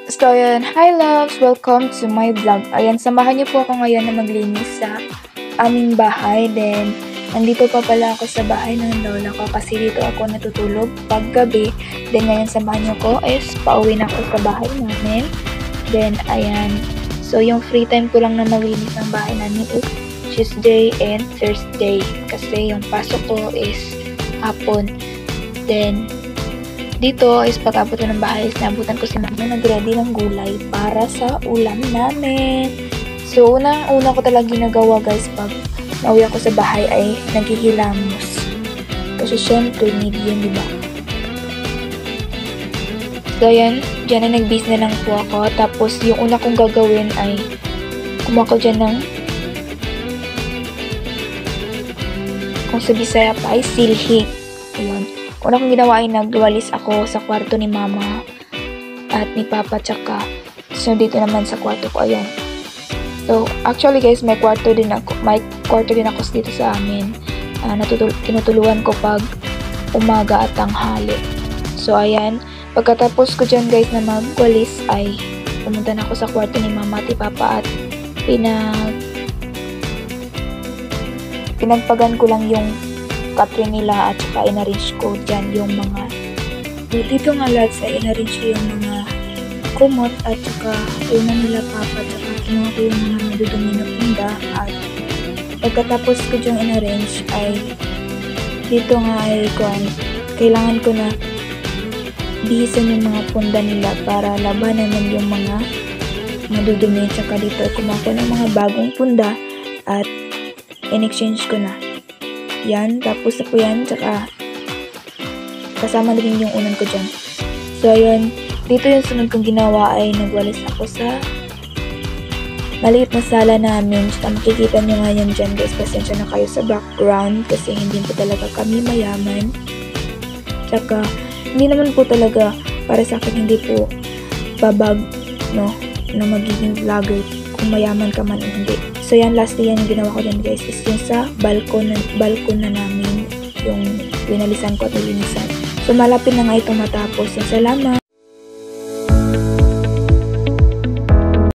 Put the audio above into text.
So, ayan. Hi, loves! Welcome to my vlog. Ayan, samahan niyo po ako ngayon na maglinis sa aming bahay. Then, nandito pa pala ako sa bahay ng lola ko kasi dito ako natutulog pag gabi. Then, ngayon samahan niyo ko is pauwi na ako sa bahay namin. Then, ayan. So, yung free time ko lang na maglinis ng bahay namin is Tuesday and Thursday. Kasi yung pasok ko is hapon. Then, dito is pag-abot ng bahay is nabutan ko si mama nag-ready ng gulay para sa ulam namin. So, una ko talaga ginagawa guys pag nauwi ako sa bahay ay naghihilamos. Kasi syempre, need yun, diba? So, ayan. Diyan na nag-base na lang po ako. Tapos, yung una kong gagawin ay kumuha ko dyan ng kung sa Bisaya pa ay silhig. Ayan. Una kong ginawa ay nagwalis ako sa kwarto ni mama at ni papa tsaka so dito naman sa kwarto ko. Ayan. So, actually guys, may kwarto din ako dito sa amin. Tinutuluan ko pag umaga at tanghali. So, ayan. Pagkatapos ko dyan guys na magwalis ay pumunta na ako sa kwarto ni mama at ni papa at pinagpagan ko lang yung katrin nila at saka in-arrange ko dyan yung mga dito nga lahat sa in-arrange ko yung mga kumot at saka una nila papa at saka kinuha ko yung mga madudumi na punda at pagkatapos ko dyan in-arrange ay dito nga ay kailangan ko na bihisan yung mga punda nila para labanan naman yung mga madudumi at saka dito ay kumuha ko ng mga bagong punda at in-exchange ko na. Yan, tapos na po yan, tsaka kasama na rin yung unan ko dyan. So, ayun, dito yung sunod kong ginawa ay nagwalis ako sa maliit na sala namin. Tsaka makikita nyo nga yan dyan guys, pasensya na kayo sa background kasi hindi po talaga kami mayaman. Tsaka, hindi naman po talaga para sa akin hindi po babag, no, na magiging vlogger kung mayaman ka man o hindi. So, yan, lastly yan yung ginawa ko dyan guys is yung sa balkon na namin yung linalisan ko at nilinisan. So, malapit na nga itong matapos. So, salamat!